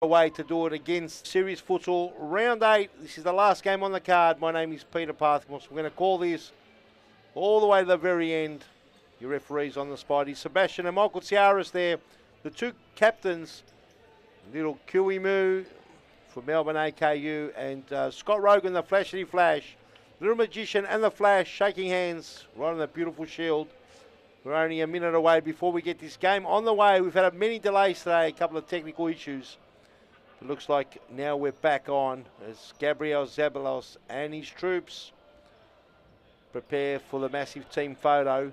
Way to do it against Series Futsal Round 8. This is the last game on the card. My name is Peter Parthimos. We're going to call this all the way to the very end. Your referees on the spot is Sebastian and Michael Ciaras there. The two captains, little Kiwimu for Melbourne AKU and Scott Rogan, the Flashity Flash. Little Magician and the Flash shaking hands right on the beautiful shield. We're only a minute away before we get this game on the way. We've had many delays today, a couple of technical issues. It looks like now we're back on as Gabriel Zabalos and his troops prepare for the massive team photo.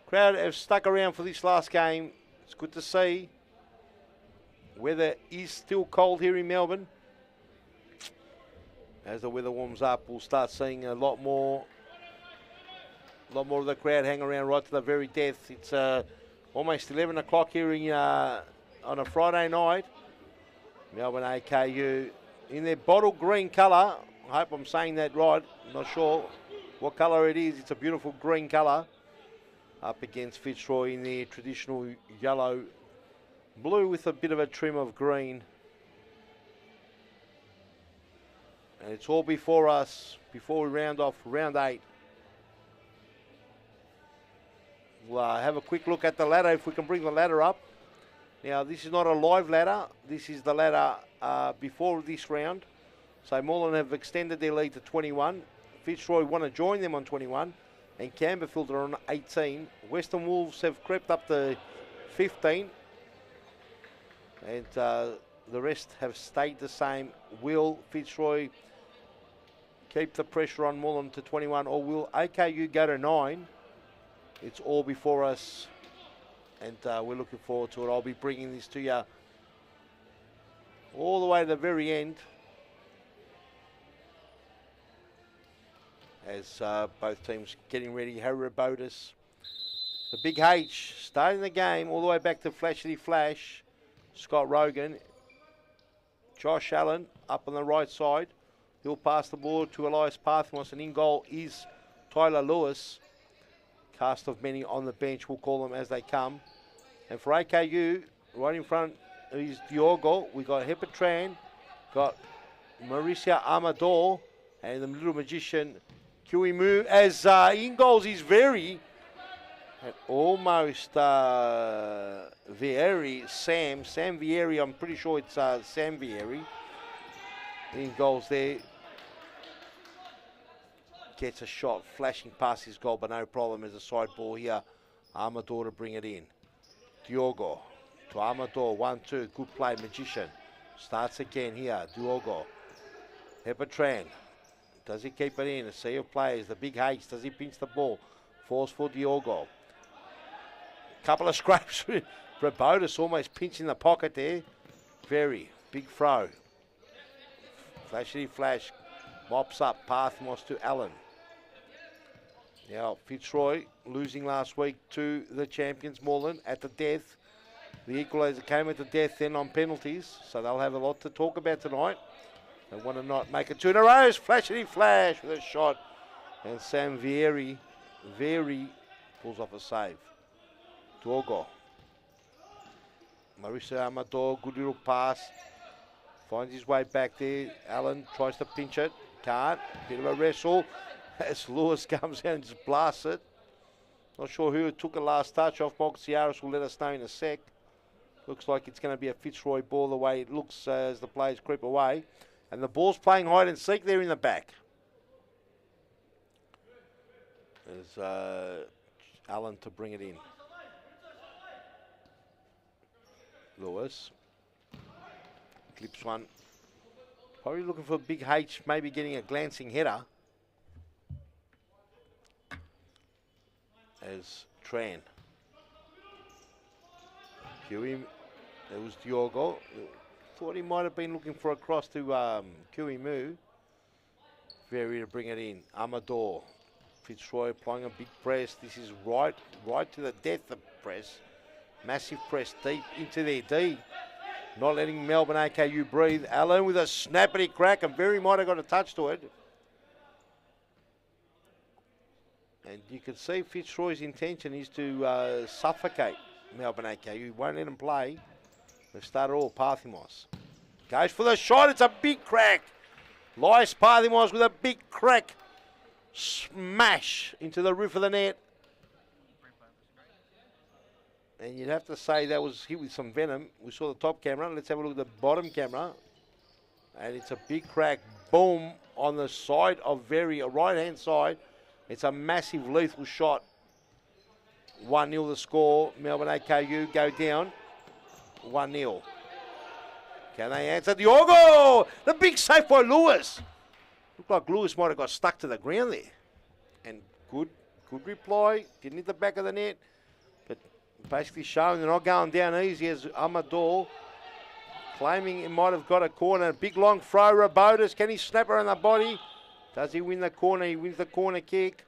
Crowd have stuck around for this last game. It's good to see. Weather is still cold here in Melbourne. As the weather warms up, we'll start seeing a lot more of the crowd hang around right to the very death. It's almost 11 o'clock here on a Friday night. Melbourne AKU in their bottle green colour. I hope I'm saying that right. I'm not sure what colour it is. It's a beautiful green colour. Up against Fitzroy in their traditional yellow blue with a bit of a trim of green. And it's all before us before we round off round 8. We'll have a quick look at the ladder if we can bring the ladder up. Now, this is not a live ladder. This is the ladder before this round. So, Moreland have extended their lead to 21. Fitzroy want to join them on 21. And Campbellfield are on 18. Western Wolves have crept up to 15. And the rest have stayed the same. Will Fitzroy keep the pressure on Moreland to 21, or will AKU go to 9? It's all before us. And we're looking forward to it. I'll be bringing this to you all the way to the very end as both teams getting ready. Harry Rabotis, the Big H, starting the game all the way back to Flashity Flash. Scott Rogan, Josh Allen up on the right side. He'll pass the ball to Elias Parthimos, and in goal is Tyler Lewis. Cast of many on the bench, we'll call them as they come. And for AKU, right in front is Diogo. We got Hepatran, got Mauricia Amador, and the little magician Kiwimu. As in goals is Very, and almost Vieri, Sam Vieri. I'm pretty sure it's Sam Vieri. In goals there. Gets a shot, flashing past his goal, but no problem as a side ball here. Amador to bring it in. Diogo to Amador, 1-2, good play, Magician. Starts again here, Diogo. Hepatran, does he keep it in? A sea of players, the Big H, does he pinch the ball? Falls for Diogo. Couple of scrapes, Rabotis almost pinching the pocket there. Very big throw. Flashity Flash, mops up, Parthimos to Allen. Now, Fitzroy losing last week to the champions, Moreland, at the death. The equaliser came at the death then on penalties, so they'll have a lot to talk about tonight. They want to not make it 2 in a row. Flashity Flash with a shot. And Sam Vieri pulls off a save. Diogo. Marisa Amador, good little pass. Finds his way back there. Allen tries to pinch it. Can't. Bit of a wrestle. As Lewis comes out and just blasts it. Not sure who took the last touch off. Michael Ciaras will let us know in a sec. Looks like it's going to be a Fitzroy ball the way it looks as the players creep away. And the ball's playing hide and seek there in the back. There's Allen to bring it in. Lewis. Clips one. Probably looking for Big H, maybe getting a glancing header. As Tran. Kiwi, there was Diogo. Thought he might have been looking for a cross to Kiwimu. Very to bring it in. Amador. Fitzroy applying a big press. This is right to the death of press. Massive press deep into their D. Not letting Melbourne AKU breathe. Allen with a snappity crack, and Very might have got a touch to it. And you can see Fitzroy's intention is to suffocate Melbourne AKU. Won't let them play. They've started all Parthimos. Goes for the shot. It's a big crack. Elias Parthimos with a big crack. Smash into the roof of the net. And you'd have to say that was hit with some venom. We saw the top camera. Let's have a look at the bottom camera. And it's a big crack. Boom. On the side of right-hand side. It's a massive lethal shot. 1-0 the score. Melbourne AKU go down. 1-0. Can they answer? Diogo! The big save by Lewis. Looked like Lewis might have got stuck to the ground there. And good reply. Didn't hit the back of the net. But basically showing they're not going down easy as Amador claiming he might have got a corner. Big long throw, Rabotis. Can he snap around the body? Does he win the corner? He wins the corner kick.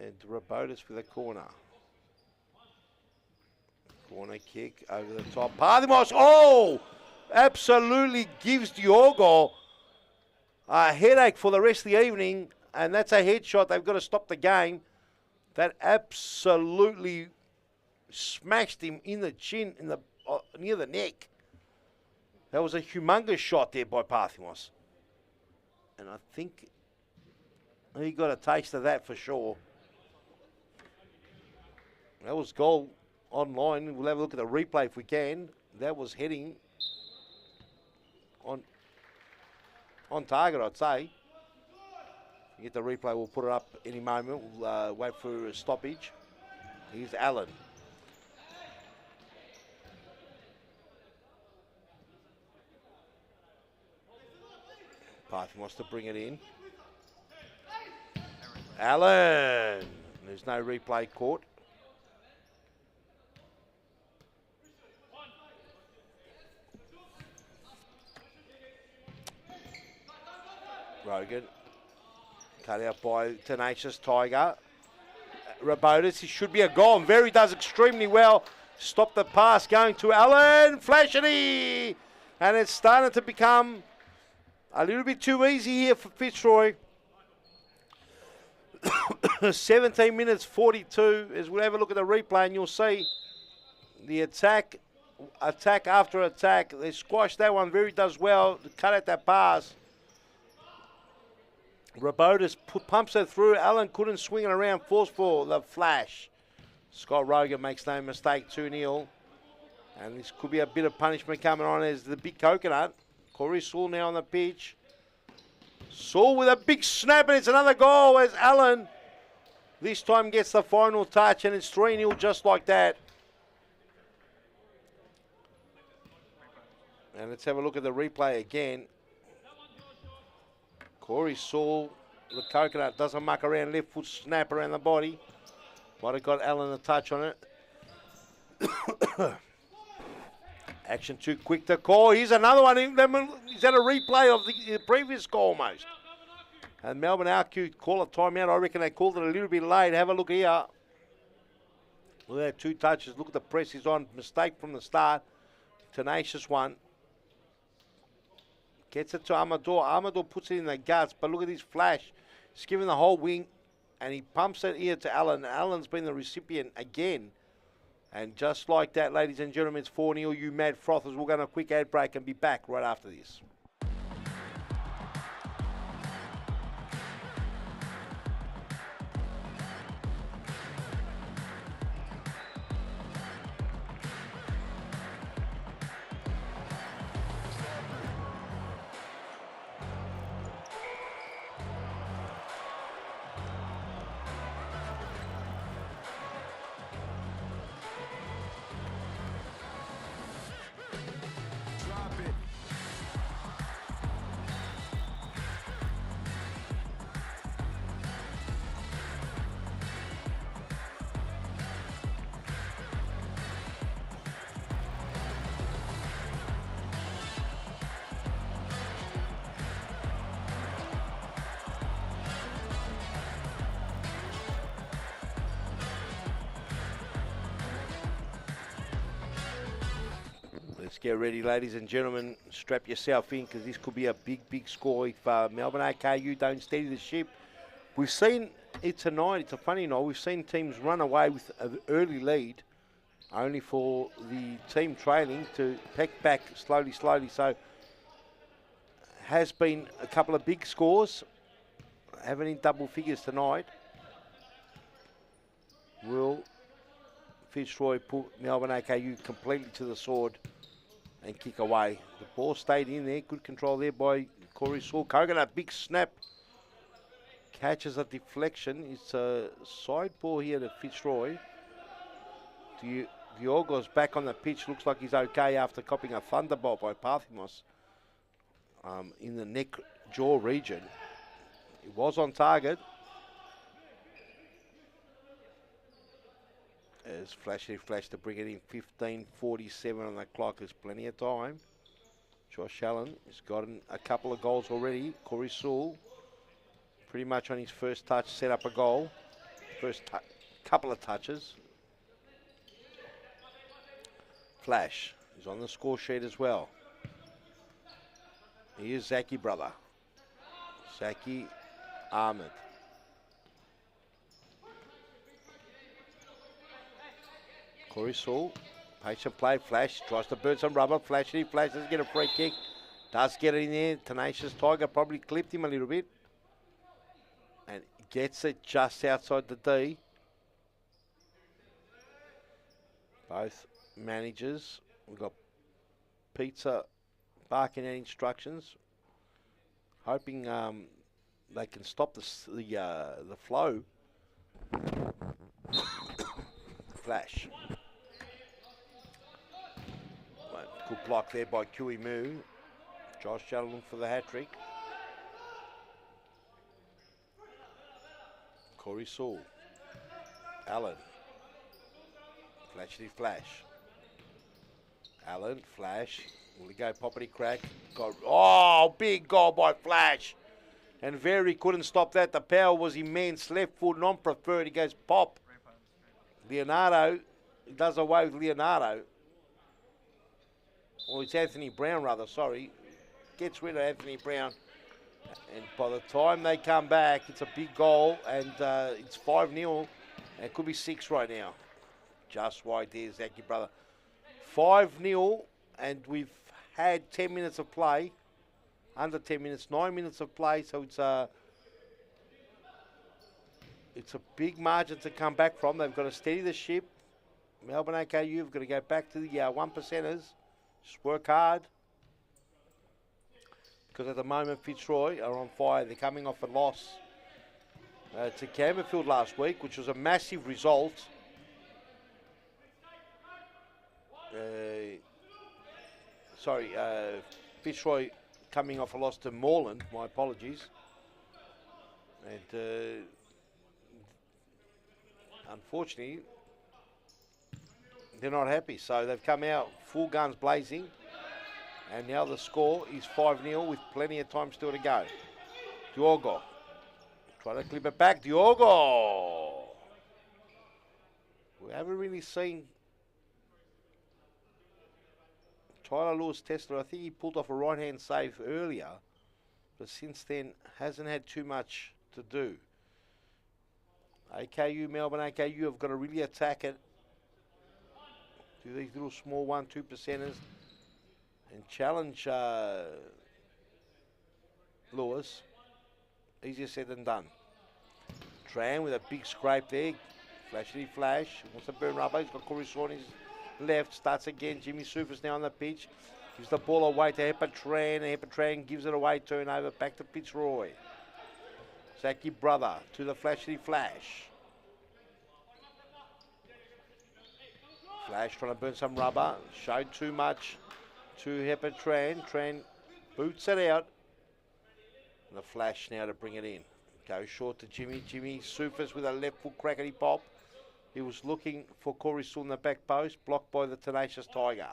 And Rabotis with a corner. Corner kick over the top. Parthimos, oh! Absolutely gives Diogo a headache for the rest of the evening. And that's a headshot. They've got to stop the game. That absolutely smashed him in the chin, near the neck. That was a humongous shot there by Parthimos. And I think he got a taste of that for sure. That was goal online. We'll have a look at the replay if we can. That was heading on target, I'd say. You get the replay, we'll put it up any moment. We'll wait for a stoppage. Here's Allen. Parthimos wants to bring it in. Allen. There's no replay caught. Rogan. Cut out by Tenacious Tiger. Rabotis, he should be a goal. And Very does extremely well. Stop the pass going to Allen. Flashy! And it's starting to become a little bit too easy here for Fitzroy. 17 minutes 42 as we'll have a look at the replay and you'll see the attack after attack. They squash that one. Very does well to cut out that pass. Rabotis pumps it through. Allen couldn't swing it around. Force for the flash. Scott Rogan makes no mistake. 2-0. And this could be a bit of punishment coming on as the big coconut. Corey Sewell now on the pitch. Sewell with a big snap and it's another goal as Allen this time gets the final touch and it's 3-0 just like that. And let's have a look at the replay again. Corey Sewell, the coconut, doesn't muck around, left foot snap around the body. Might have got Allen a touch on it. Action too quick to call. Here's another one. Is that a replay of the previous goal almost? And Melbourne AKU call a timeout. I reckon they called it a little bit late. Have a look here. Look at that, 2 touches. Look at the press he's on. Mistake from the start. Tenacious one. Gets it to Amador. Amador puts it in the guts, but look at his flash. He's given the whole wing, and he pumps it here to Allen. Allen's been the recipient again. And just like that, ladies and gentlemen, it's 4-0. You mad frothers. We'll go on a quick ad break and be back right after this. Let's get ready, ladies and gentlemen. Strap yourself in because this could be a big, big score if Melbourne AKU don't steady the ship. We've seen it's a night. It's a funny night. We've seen teams run away with an early lead, only for the team trailing to peck back slowly. So, has been a couple of big scores. Having in double figures tonight. Will Fitzroy put Melbourne AKU completely to the sword and kick away? The ball stayed in there. Good control there by Corey Saul. Kogan, a big snap. Catches a deflection. It's a side ball here to Fitzroy. Diogo's back on the pitch. Looks like he's okay after copying a thunderbolt by Parthimos in the neck jaw region. He was on target. As flash to bring it in. 15:47 on the clock. There's plenty of time. Josh Allen has gotten a couple of goals already. Corey Sewell, pretty much on his first touch, set up a goal. First couple of touches. Flash is on the score sheet as well. Here's Zaki brother. Zaki Ahmed. Corey Sewell, patient play. Flash tries to burn some rubber. Flash doesn't get a free kick. Does get it in there. Tenacious Tiger probably clipped him a little bit. And gets it just outside the D. Both managers. We've got Pizza barking out instructions. Hoping they can stop the flow. Flash. Good block there by Kui Moo. Josh Allen for the hat-trick. Corey Sewell. Allen. Flash. Allen, Flash. Will he go poppity crack? Big goal by Flash. And Very couldn't stop that. The power was immense. Left foot, non-preferred. He goes pop. Leonardo. He does away with Leonardo. Or it's Anthony Brown, rather, sorry. Gets rid of Anthony Brown. And by the time they come back, it's a big goal. And it's 5-0. And it could be 6 right now. Just right there, Zaki brother. 5-0. And we've had 10 minutes of play. Under 10 minutes, 9 minutes of play. So it's a big margin to come back from. They've got to steady the ship. Melbourne AKU have got to go back to the 1%ers. Just work hard. Because at the moment, Fitzroy are on fire. They're coming off a loss to Campbellfield last week, which was a massive result. Fitzroy coming off a loss to Moreland. My apologies. And unfortunately, they're not happy. So they've come out full guns blazing. And now the score is 5-0 with plenty of time still to go. Diogo. Try to clip it back. Diogo. We haven't really seen Tyler Lewis-Tesler. I think he pulled off a right-hand save earlier. But since then, hasn't had too much to do. Melbourne AKU have got to really attack it. Do these little small 1-2%ers. And challenge Lewis. Easier said than done. Tran with a big scrape there. Flash. Wants to burn rubber. He's got Corey Saw on his left. Starts again. Jimmy Sufis now on the pitch. Gives the ball away to Hepatran. Hepatran gives it away. Turnover back to Fitzroy. Zaki brother to the Flash. Flash trying to burn some rubber. Showed too much to Hepatran. Tran boots it out. And the Flash now to bring it in. Goes short to Jimmy. Jimmy Sufis with a left foot crackety pop. He was looking for Corey Sewell in the back post. Blocked by the Tenacious Tiger.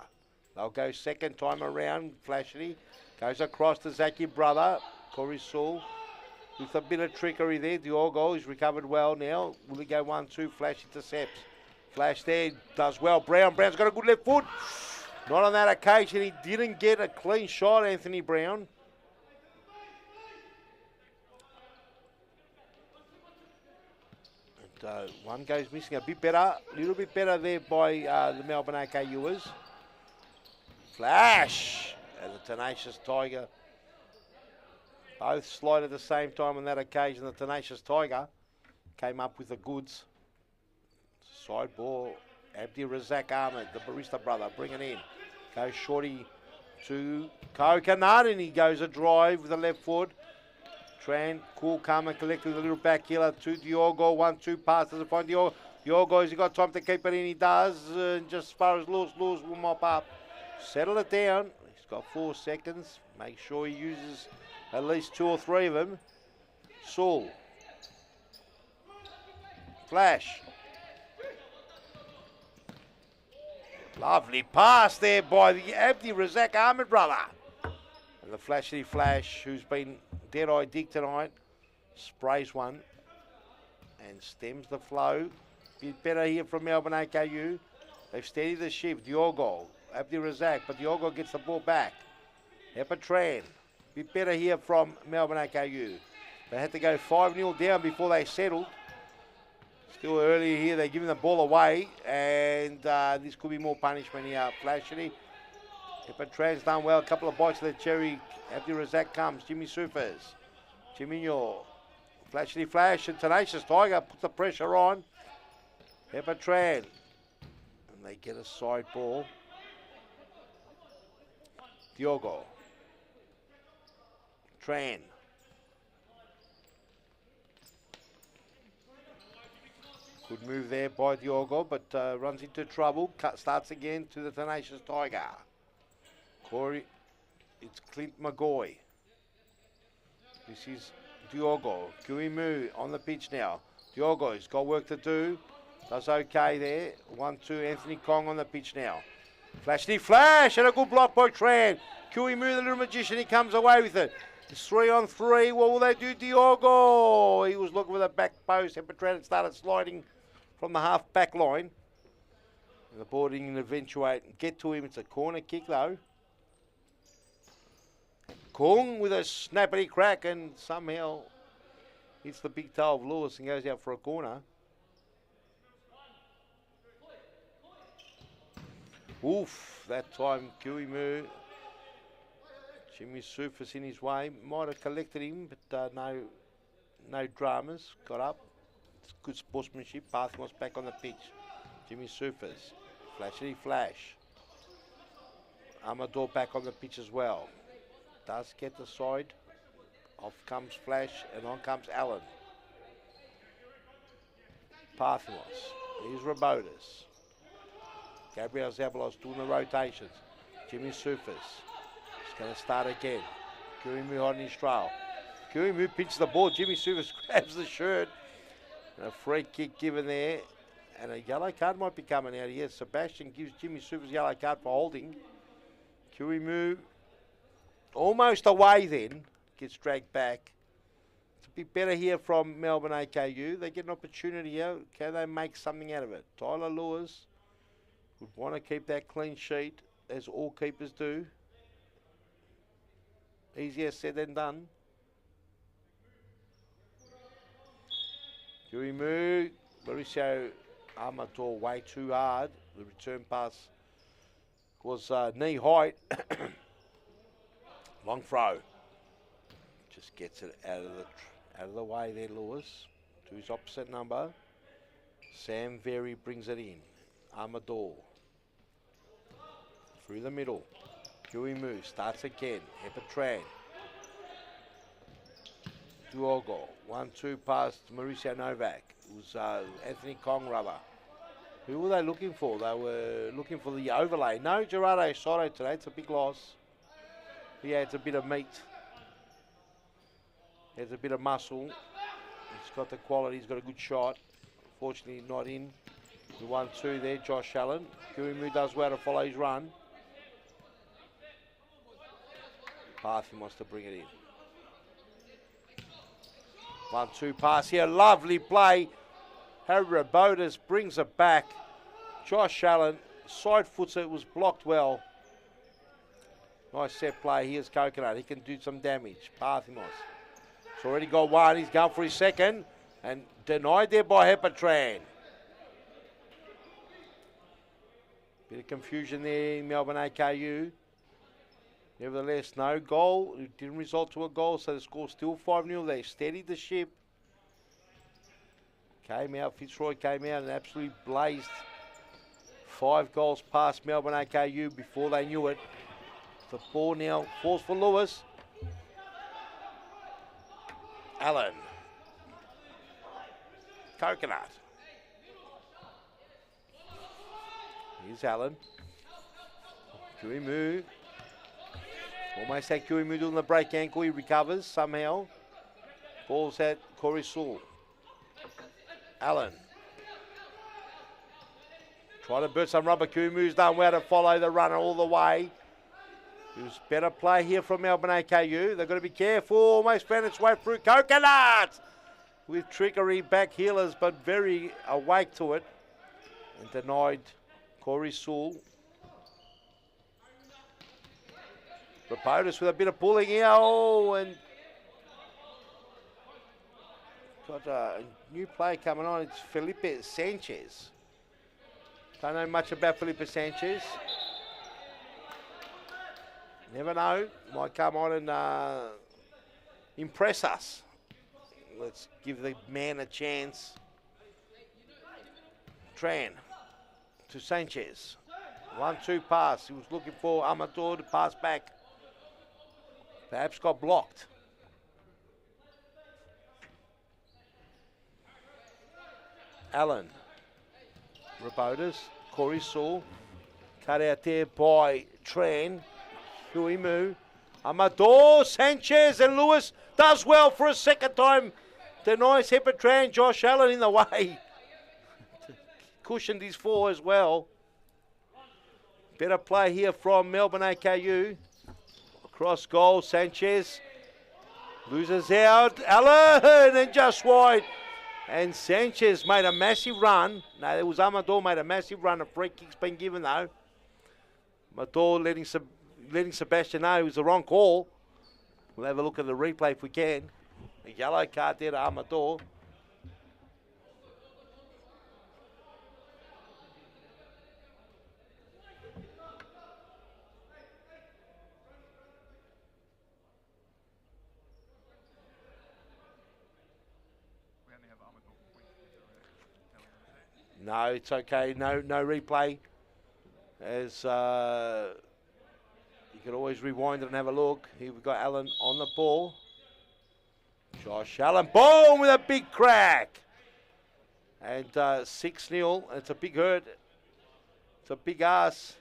They'll go second time around. Flashy goes across to Zaki brother. Corey Sewell with a bit of trickery there. Diogo is recovered well now. Will he go 1-2? Flash intercepts. Flash there. Does well. Brown's got a good left foot. Not on that occasion. He didn't get a clean shot, Anthony Brown. one goes missing. A little bit better there by the Melbourne AKUers. Flash! And the Tenacious Tiger. Both slide at the same time on that occasion. The Tenacious Tiger came up with the goods. Side ball. Abdi Razak Ahmed, the Barista brother, bring it in. Goes shorty to Coconut, and he goes a drive with the left foot. Tran, cool, calm and collected with a little back healer to Diogo. 1-2 pass, doesn't find Diogo. Diogo, has he got time to keep it in? He does. Just as far as Lewis will mop up. Settle it down. He's got 4 seconds. Make sure he uses at least 2 or 3 of them. Saul. Flash. Lovely pass there by the Abdi Razak Ahmed brother. And the flashy Flash, who's been dead-eye dick tonight, sprays one and stems the flow. Bit better here from Melbourne AKU. They've steadied the ship. Diogo, Abdi Razak, but Diogo gets the ball back. Epatran, bit better here from Melbourne AKU. They had to go 5-0 down before they settled. Still early here, they're giving the ball away, and this could be more punishment here. Flashy. Epatran's done well. A couple of bites of the cherry. Abdi Razak comes. Jimmy Sufers. Jiminho. Flashy Flash and Tenacious Tiger puts the pressure on. Epatran. And they get a side ball. Diogo. Tran. Good move there by Diogo, but runs into trouble. Starts again to the Tenacious Tiger. Corey, it's Clint McGoy. This is Diogo. Kuimu on the pitch now. Diogo's got work to do. Does okay there. 1-2, Anthony Kong on the pitch now. Flashy Flash and a good block by Tran. Kuimu, the little magician, he comes away with it. It's 3-on-3. What will they do? Diogo. He was looking for the back post. Epatran started sliding from the half back line. And the ball didn't eventuate and get to him. It's a corner kick though. Kung with a snappity crack and somehow hits the big toe of Lewis and goes out for a corner. Oof, that time Kuimu. Jimmy Sufis in his way. Might have collected him, but no dramas. Got up. It's good sportsmanship. Pathmos back on the pitch. Jimmy Sufis. Flashy Flash. Amador back on the pitch as well. Does get the side. Off comes Flash and on comes Allen. Pathmos. Here's Rabotis. Gabriel Zabalos doing the rotations. Jimmy Sufis. He's going to start again. Kurimu on his trail. Kurimu pinches the ball. Jimmy Sufis grabs the shirt. And a free kick given there. And a yellow card might be coming out here. Sebastian gives Jimmy Sufis a yellow card for holding. Kurimu almost away then. Gets dragged back. It's a bit better here from Melbourne AKU. They get an opportunity here. Can they make something out of it? Tyler Lewis would want to keep that clean sheet, as all keepers do. Easier said than done. Kurimu, Mauricio Amador way too hard. The return pass was knee height. Long throw. Just gets it out of the way there, Lewis. To his opposite number. Sam Very brings it in. Amador. Through the middle. Kurimu starts again. Epatran. Duogo. 1-2 past Mauricio Novak. It was Anthony Kong rubber. Who were they looking for? They were looking for the overlay. No Gerardo Soto today. It's a big loss. He adds a bit of meat. He adds a bit of muscle. He's got the quality. He's got a good shot. Fortunately not in. The 1-2 there, Josh Allen. Kurimu does well to follow his run. Partham wants to bring it in. 1-2 pass here. Lovely play. Harry Rabotis brings it back. Josh Allen side foots it. Was blocked well. Nice set play. Here's Coconut. He can do some damage. Parthimos. He's already got one. He's going for his second. And denied there by Hepatran. Bit of confusion there in Melbourne AKU. Nevertheless, no goal. It didn't result to a goal, so the score's still 5-0. They steadied the ship. Came out, Fitzroy came out and absolutely blazed 5 goals past Melbourne AKU before they knew it. The ball now falls for Lewis. Allen. Coconut. Here's Allen. Kuimu. Almost had Kuimu doing the break ankle. He recovers somehow. Ball's at Corey Sewell. Allen. Trying to burst some rubber. Kuimu's done well to follow the runner all the way. It was better play here from Melbourne AKU. They've got to be careful. Almost found its way through. Coconut! With trickery, back heelers, but very awake to it. And denied Corey Sewell. Rapotis with a bit of pulling here. Oh, and got a new player coming on. It's Felipe Sanchez. Don't know much about Felipe Sanchez. Never know. Might come on and impress us. Let's give the man a chance. Tran to Sanchez. 1-2 pass. He was looking for Amador to pass back. Perhaps got blocked. Allen. Rabotas. Corey Sewell. Cut out there by Tran. Huimu. Amador, Sanchez, and Lewis does well for a second time. Denies Hepatran. Josh Allen in the way. Cushioned his 4 as well. Better play here from Melbourne AKU. Cross goal, Sanchez. Loses out. Allen and just wide. And Sanchez made a massive run. No, it was Amador made a massive run. A free kick's been given though. Amador letting Sebastian know it was the wrong call. We'll have a look at the replay if we can. A yellow card there to Amador. No, it's okay. No replay. As you can always rewind it and have a look. Here we've got Allen on the ball. Josh Allen, boom, with a big crack. And 6-0. It's a big hurt. It's a big ass.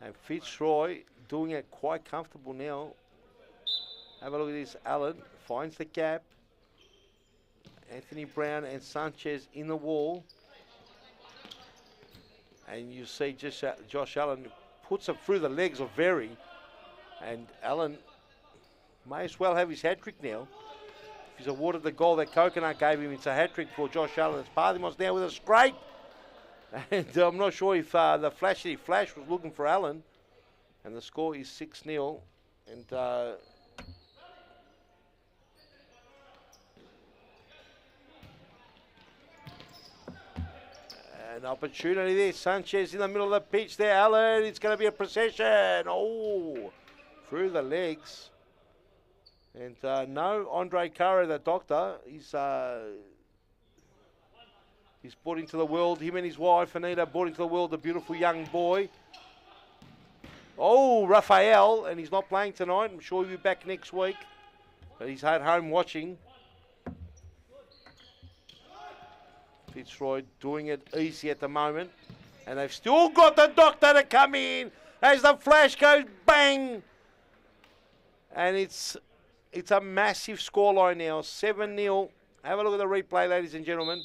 And Fitzroy doing it quite comfortable now. Have a look at this. Allen finds the gap. Anthony Brown and Sanchez in the wall. And you see just Josh Allen puts it through the legs of Very. And Allen may as well have his hat-trick now. If he's awarded the goal that Coconut gave him, it's a hat-trick for Josh Allen. It's Parthimos now with a scrape. And I'm not sure if the flashy flash was looking for Allen. And the score is 6-0. And an opportunity there. Sanchez in the middle of the pitch there. Allen, it's going to be a procession. Oh, through the legs. And no, Andre Caro, the doctor, he's brought into the world, him and his wife, Anita, brought into the world a beautiful young boy. Oh, Raphael, and he's not playing tonight. I'm sure he'll be back next week. But he's at home watching. Fitzroy doing it easy at the moment. And they've still got the doctor to come in as the flash goes bang. And it's a massive scoreline now, 7-0. Have a look at the replay, ladies and gentlemen.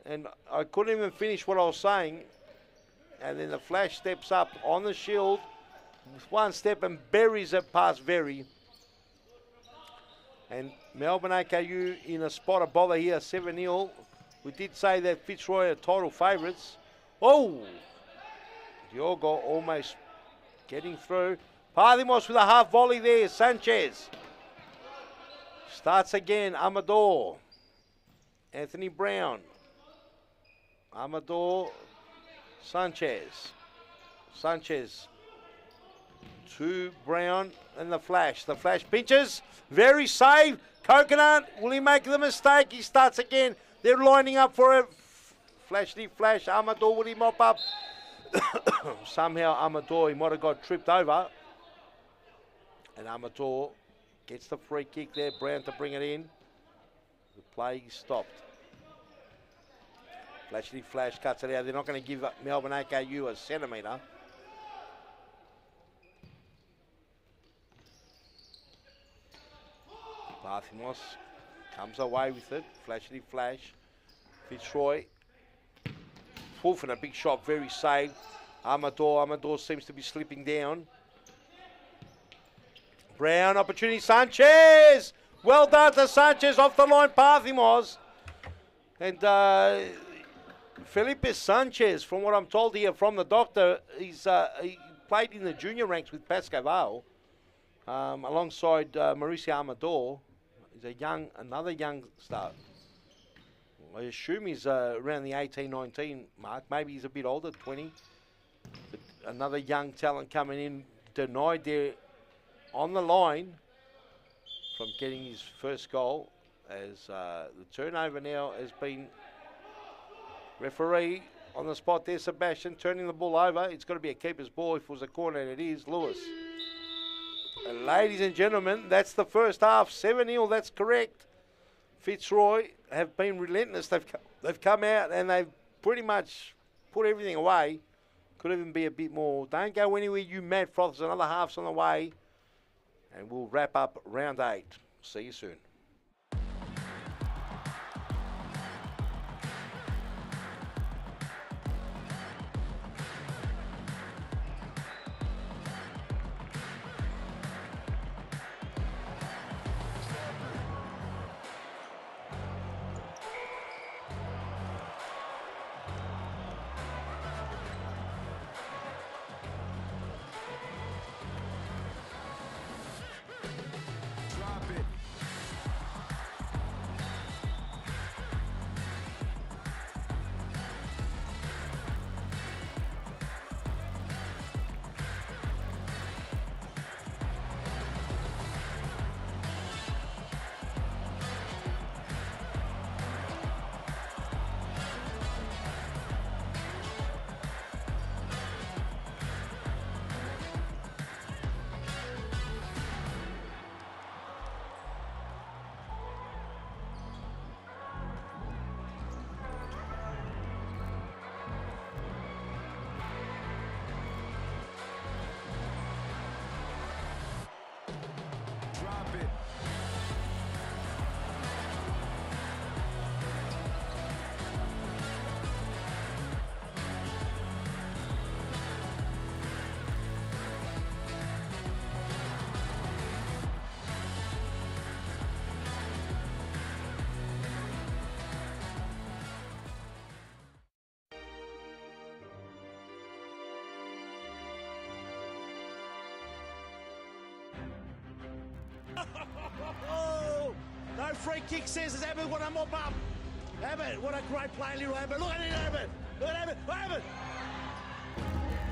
And I couldn't even finish what I was saying. And then the flash steps up on the shield with one step and buries it past Very. And Melbourne AKU in a spot of bother here, 7-0. We did say that Fitzroy are title favourites. Oh! Diogo almost getting through. Parthimos with a half volley there. Sanchez. Starts again. Amador. Anthony Brown. Amador Sanchez. Sanchez to Brown and the flash. The flash pinches. Very safe. Coconut. Will he make the mistake? He starts again. They're lining up for it. Flashly flash. Amador, will he mop up? Somehow Amador, he might have got tripped over. And Amador gets the free kick there. Brown to bring it in. The play stopped. Flashly flash cuts it out. They're not going to give Melbourne AKU a centimetre. Barthimos comes away with it. Flashly flash. Fitzroy. Wolf and a big shot, very saved. Amador seems to be slipping down. Brown, opportunity, Sanchez! Well done to Sanchez, off the line, Barthimos. And Felipe Sanchez, from what I'm told here from the doctor, he played in the junior ranks with Pascal alongside Mauricio Amador. He's another young star. I assume he's around the 18-19 mark. Maybe he's a bit older, 20. But another young talent coming in, denied there on the line from getting his first goal, as the turnover now has been. Referee on the spot there, Sebastian, turning the ball over. It's got to be a keeper's ball. If it was a corner, and it is, Lewis. And ladies and gentlemen, that's the first half, 7-0, that's correct. Fitzroy have been relentless. They've come out and they've pretty much put everything away. Could even be a bit more. Don't go anywhere, you mad froths. Another half's on the way. And we'll wrap up round 8. See you soon. No free kick, says Abbott. What a mop up. Abbott, what a great play, little Abbott. Look at it, Abbott. Look at Abbott. Abbott.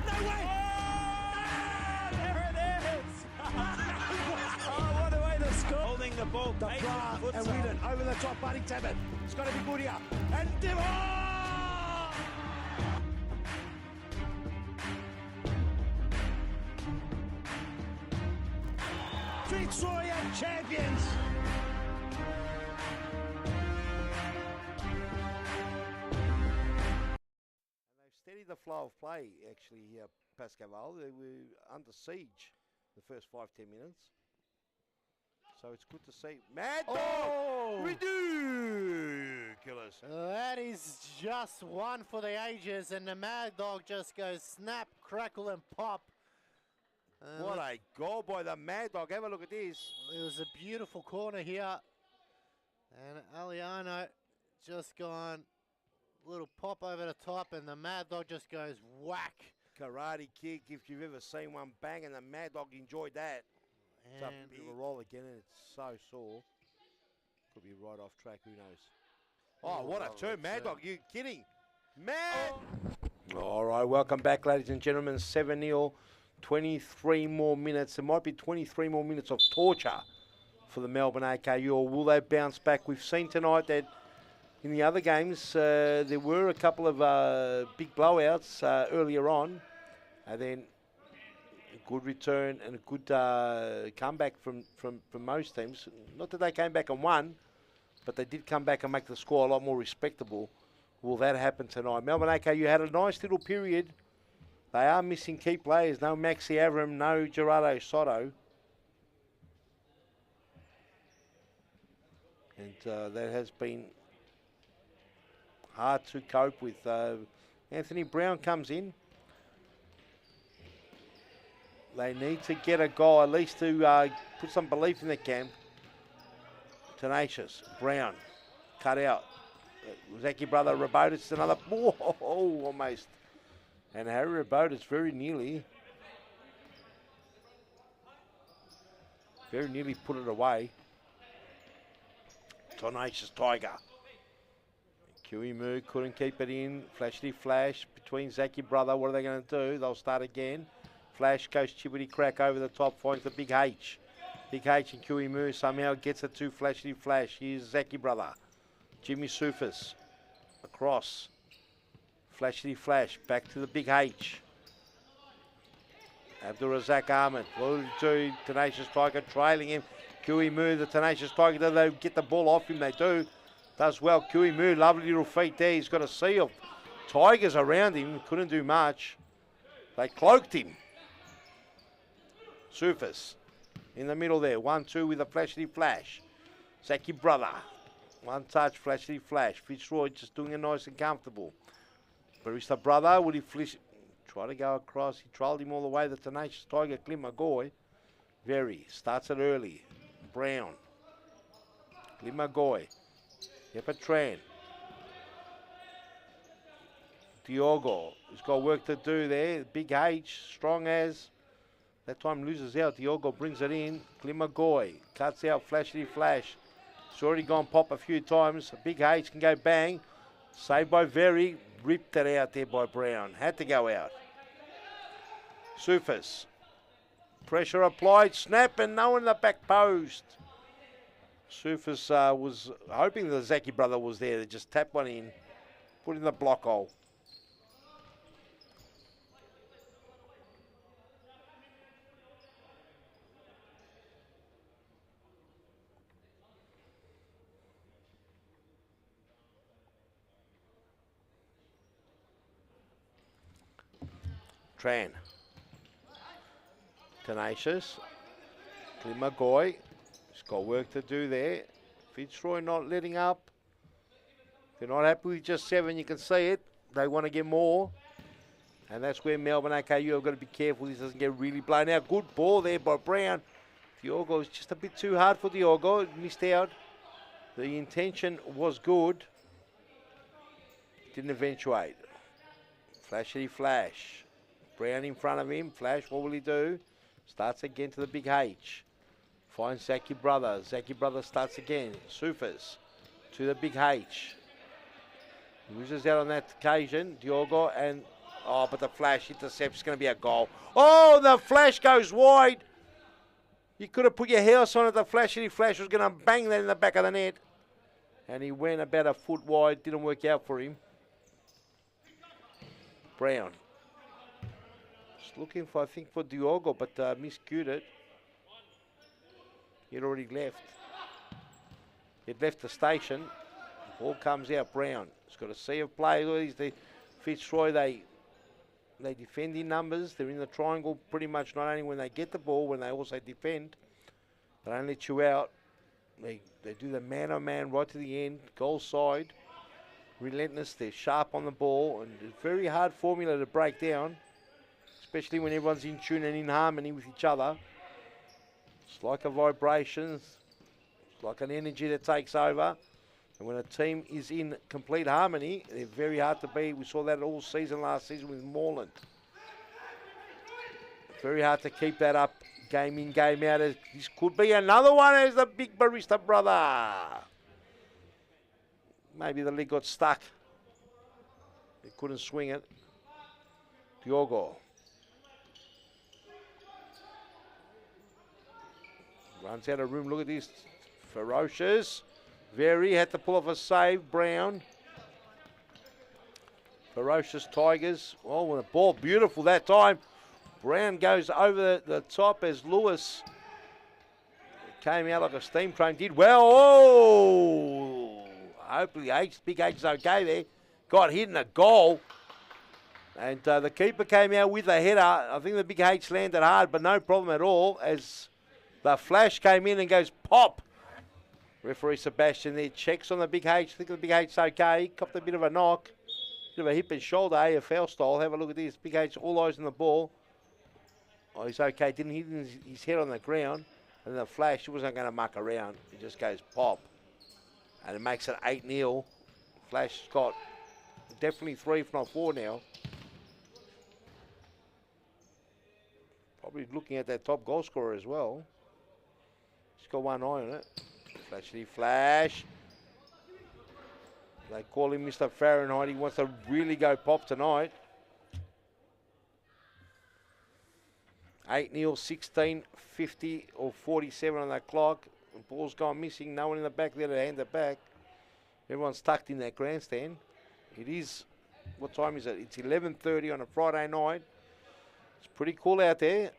No way. Oh, there it is. Oh, what a way to score. Holding the ball. The bra and Whedon over the top, Buddy Abbott. It's got to be good here. And oh! Fitzroy and champions. Steady the flow of play, actually, here, Pascal. They were under siege the first 5-10 minutes. So it's good to see. Mad Dog! Oh! Ridiculous. That is just one for the ages, and the Mad Dog just goes snap, crackle, and pop. What a goal by the Mad Dog. Have a look at this. It was a beautiful corner here. And Aliano just gone little pop over the top, and the Mad Dog just goes whack. Karate kick, if you've ever seen one bang, and the Mad Dog enjoyed that. It's up, it'll roll again, and it's so sore. Could be right off track, who knows. Oh, what a turn, Mad Dog. You kidding? Mad! All right, welcome back, ladies and gentlemen. 7-0, 23 more minutes. There might be 23 more minutes of torture for the Melbourne AKU, or will they bounce back? We've seen tonight that in the other games, there were a couple of big blowouts earlier on, and then a good return and a good comeback from most teams. Not that they came back and won, but they did come back and make the score a lot more respectable. Will that happen tonight? Melbourne AKU had a nice little period. They are missing key players. No Maxi Avram, no Gerardo Soto. And that has been hard to cope with. Anthony Brown comes in. They need to get a goal, at least to put some belief in the camp. Tenacious. Brown. Cut out. Zaki brother Rabotis, another. Whoa, almost. And Harry Rabotis very nearly put it away. Tenacious Tiger. Kiwimu couldn't keep it in. Flashy flash between Zaki brother. What are they going to do? They'll start again. Flash goes chippity crack over the top, finds the big H. Big H and Kiwimu somehow gets it to Flashy Flash. Here's Zaki brother. Jimmy Sufis across. Flashy Flash back to the big H. Abdul Razak Ahmed. What do? Tenacious Tiger trailing him. Kiwimu, the Tenacious Tiger. Do they get the ball off him? They do. Does well. Kiwimu, lovely little feet there. He's got a sea of Tigers around him. Couldn't do much. They cloaked him. Sufis in the middle there. 1-2 with a Flashy Flash. Zaki brother. One touch, Flashy Flash. Fitzroy just doing it nice and comfortable. Barista brother, would he flish? Try to go across. He trolled him all the way. The Tenacious Tiger, Clint McGoy. Very. Starts it early. Brown. Clint McGoy. Yepatran. Diogo. He's got work to do there. Big H. Strong as. That time loses out. Diogo brings it in. Clint McGoy. Cuts out Flashy Flash. It's already gone pop a few times. Big H can go bang. Saved by Very. Ripped it out there by Brown. Had to go out. Sufis. Pressure applied. Snap and no one in the back post. Sufis was hoping the Zaki brother was there to just tap one in. Put in the block hole. Tran. Tenacious. Clint McGoy. He's got work to do there. Fitzroy not letting up. They're not happy with just 7. You can see it. They want to get more. And that's where Melbourne AKU have got to be careful. This doesn't get really blown out. Good ball there by Brown. Diogo is just a bit too hard for Diogo. Missed out. The intention was good. Didn't eventuate. Flashy Flash. Brown in front of him. Flash, what will he do? Starts again to the big H. Finds Zaki brother. Zaki brother starts again. Sufis to the big H. Loses out on that occasion. Diogo and... Oh, but the Flash intercepts. It's going to be a goal. Oh, the Flash goes wide. You could have put your house on it. The Flashy Flash was going to bang that in the back of the net. And he went about a foot wide. Didn't work out for him. Brown. Looking for, I think, for Diogo, but miscued it. He'd already left. He'd left the station. Ball comes out, Brown. He's got a sea of play. The Fitzroy, they defend in numbers. They're in the triangle pretty much not only when they get the ball, when they also defend. They don't let you out. They do the man-on-man right to the end. Goal side. Relentless. They're sharp on the ball. And it's a very hard formula to break down, especially when everyone's in tune and in harmony with each other. It's like a vibration. It's like an energy that takes over. And when a team is in complete harmony, they're very hard to beat. We saw that all season last season with Moreland. Very hard to keep that up game in, game out. This could be another one as the big Barista brother. Maybe the leg got stuck. He couldn't swing it. Diogo. Runs out of room. Look at this. Ferocious. Very had to pull off a save. Brown. Ferocious Tigers. Oh, and the ball beautiful that time. Brown goes over the top as Lewis came out like a steam train. Did well. Oh! Hopefully Big H is okay there. Got hit in a goal. And the keeper came out with a header. I think the Big H landed hard, but no problem at all as the flash came in and goes pop. Referee Sebastian there checks on the Big H. I think the Big H's okay. Copped a bit of a knock. Bit of a hip and shoulder, AFL style. Have a look at this. Big H all eyes on the ball. Oh, he's okay. Didn't hit his head on the ground. And the flash, he wasn't going to muck around. It just goes pop. And it makes it 8-0. Flash got definitely 3, if not 4 now. Probably looking at that top goal scorer as well. He's got one eye on it. Flash. They call him Mr. Fahrenheit. He wants to really go pop tonight. 8-0, 16, 50 or 47 on that clock. The ball's gone missing. No one in the back there to hand it back. Everyone's tucked in that grandstand. It is, what time is it? It's 11:30 on a Friday night. It's pretty cool out there.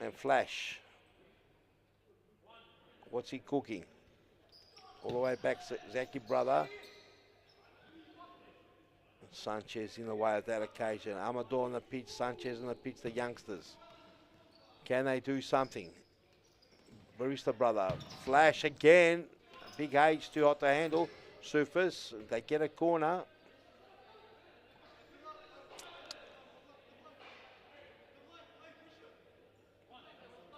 And Flash. What's he cooking? All the way back, Zaki brother. Sanchez in the way of that occasion. Amador on the pitch, Sanchez on the pitch, the youngsters. Can they do something? Barista brother. Flash again. Big H, too hot to handle. Surface, they get a corner.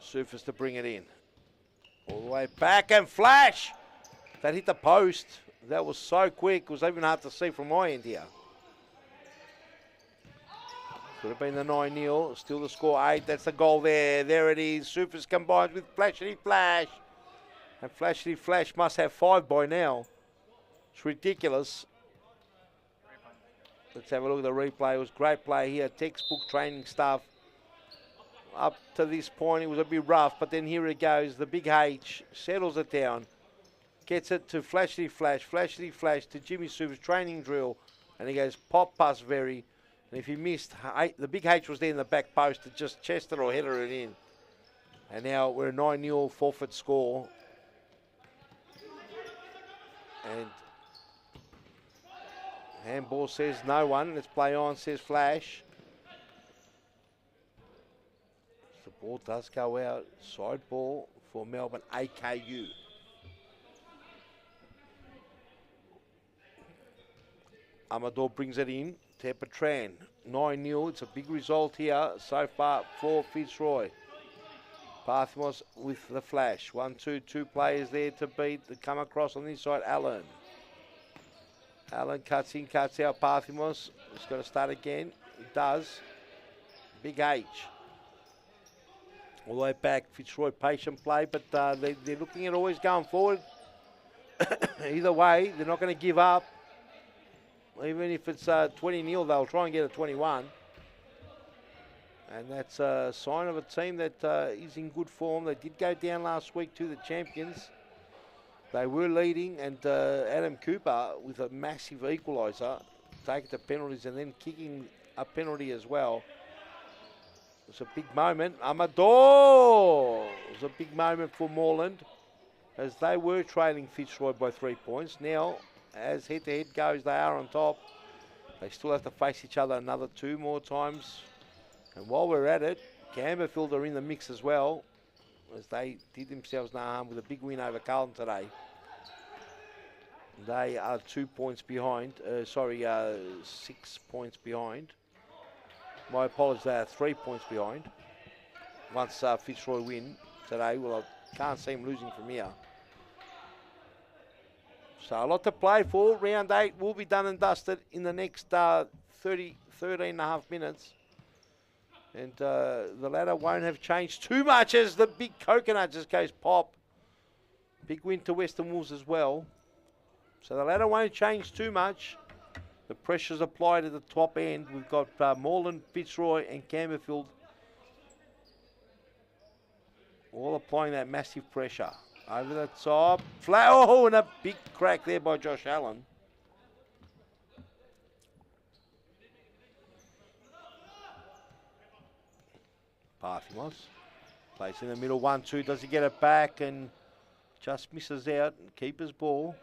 Surface to bring it in. All the way back and Flash! That hit the post. That was so quick. It was even hard to see from my end here. Could have been the 9-0. Still the score 8. That's the goal there. There it is. Surface combines with Flashity Flash. And Flashity Flash must have 5 by now. It's ridiculous. Let's have a look at the replay. It was great play here. Textbook training stuff. Up to this point, it was a bit rough. But then here it goes. The Big H settles it down. Gets it to Flashity Flash to Jimmy Suva's training drill. And he goes pop past Very. And if he missed, the Big H was there in the back post to just chest it or header it in. And now we're a 9-0 forfeit score. And handball says no one. Let's play on, says Flash. The ball does go out. Side ball for Melbourne AKU. Amador brings it in. Tepatran, 9-0. It's a big result here so far for Fitzroy. Parthimos with the Flash. 1-2, 2 players there to beat. To come across on this side, Allen. Allen cuts in, cuts out. Parthimos. He's got to start again. He does. Big H. All the way back. Fitzroy patient play, but they're looking at always going forward. Either way, they're not going to give up. Even if it's 20-0, they'll try and get a 21. And that's a sign of a team that is in good form. They did go down last week to the champions. They were leading, and Adam Cooper with a massive equaliser, taking the penalties and then kicking a penalty as well. It was a big moment. Amador! It was a big moment for Moreland as they were trailing Fitzroy by 3 points. Now, as head-to-head goes, they are on top. They still have to face each other another 2 more times. And while we're at it, Camberfield are in the mix as well, as they did themselves no harm with a big win over Carlton today. They are 2 points behind. 6 points behind. My apologies, they are 3 points behind. Once Fitzroy win today, well, I can't see them losing from here. So a lot to play for. Round 8 will be done and dusted in the next 13 and a half minutes. And the ladder won't have changed too much as the big coconut just goes pop. Big win to Western Wolves as well. So the ladder won't change too much. The pressure's applied at the top end. We've got Moreland, Fitzroy and Camberfield all applying that massive pressure. Over the top. Oh, and a big crack there by Josh Allen. Parthimos plays in the middle, 1-2. Does he get it back and just misses out? Keeper's ball.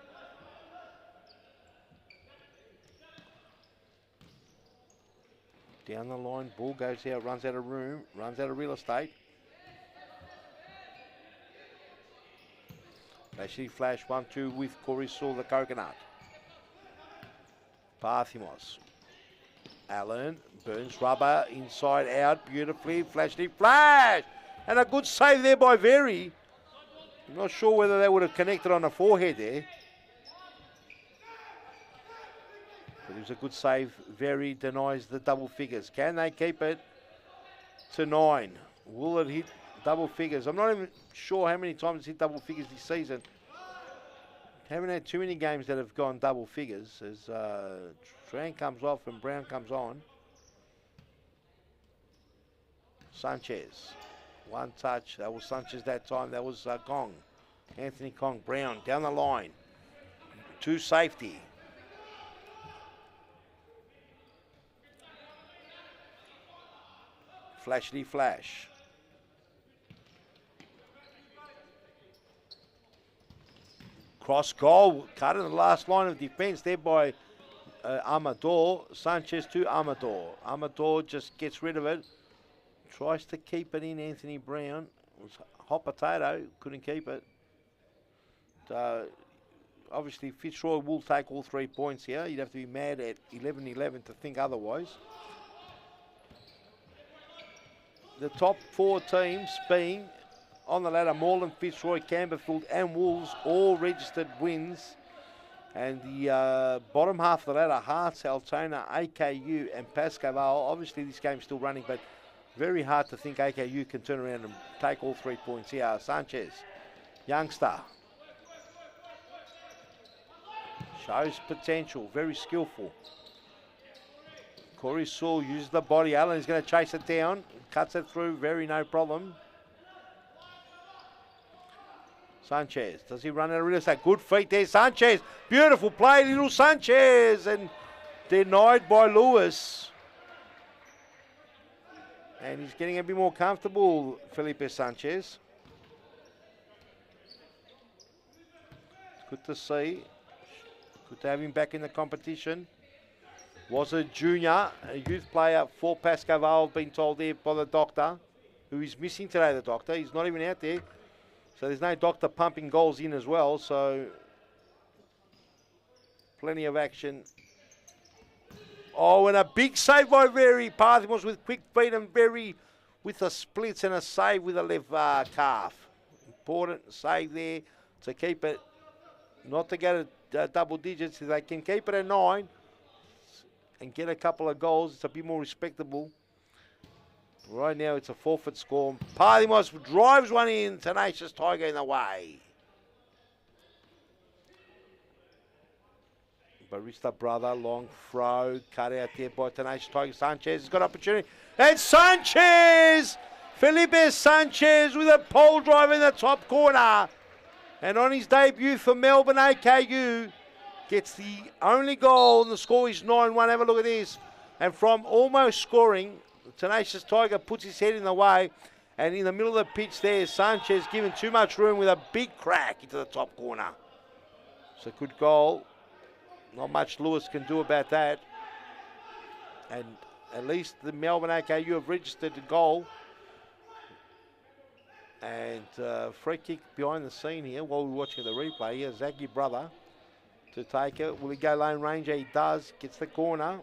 Down the line, ball goes out, runs out of room, runs out of real estate. Actually flash 1-2 with Corey Saul, the coconut. Parthimos. Allen burns rubber inside out beautifully. Flashy flash! And a good save there by Very. I'm not sure whether they would have connected on the forehead there. But it was a good save. Very denies the double figures. Can they keep it to 9? Will it hit double figures? I'm not even sure how many times it's hit double figures this season. Haven't had too many games that have gone double figures as Tran comes off and Brown comes on. Sanchez, one touch. That was Sanchez that time. That was Kong. Anthony Kong. Brown down the line to safety. Flashly flash. Cross goal, cut in the last line of defence there by Amador. Sanchez to Amador. Amador just gets rid of it. Tries to keep it in, Anthony Brown. It was hot potato, couldn't keep it. Obviously, Fitzroy will take all 3 points here. You'd have to be mad at 11-11 to think otherwise. The top 4 teams being on the ladder, Moreland, Fitzroy, Camberfield and Wolves, all registered wins. And the bottom half of the ladder, Hearts, Altona, AKU and Pascoe Vale. Obviously this game's still running, but very hard to think AKU can turn around and take all 3 points here. Sanchez, youngster. Shows potential, very skillful. Corey Saul uses the body. Allen is going to chase it down. Cuts it through, very no problem. Sanchez, does he run out of real estate? Good feet there, Sanchez. Beautiful play, little Sanchez. And denied by Lewis. And he's getting a bit more comfortable, Felipe Sanchez. It's good to see. Good to have him back in the competition. Was a junior, a youth player for Pascoe Vale, been told there by the doctor, who is missing today, the doctor. He's not even out there. So there's no doctor pumping goals in as well. So plenty of action. Oh, and a big save by Very. Parthimos with quick feet and Very with a splits and a save with a left calf. Important save there to keep it, not to get it double digits. If they can keep it at 9 and get a couple of goals, it's a bit more respectable. Right now it's a forfeit score. Parthimos drives one in. Tenacious Tiger in the way. Barista brother, long throw, cut out there by Tenacious Tiger. Sanchez has got opportunity. And Sanchez! Felipe Sanchez with a pole drive in the top corner. And on his debut for Melbourne AKU, gets the only goal, and the score is 9-1. Have a look at this. And from almost scoring, Tenacious Tiger puts his head in the way. And in the middle of the pitch there, Sanchez given too much room with a big crack into the top corner. It's a good goal. Not much Lewis can do about that. And at least the Melbourne AKU have registered a goal. And free kick behind the scene here while we're watching the replay. Here's Zaki brother to take it. Will he go lone ranger? He does. Gets the corner.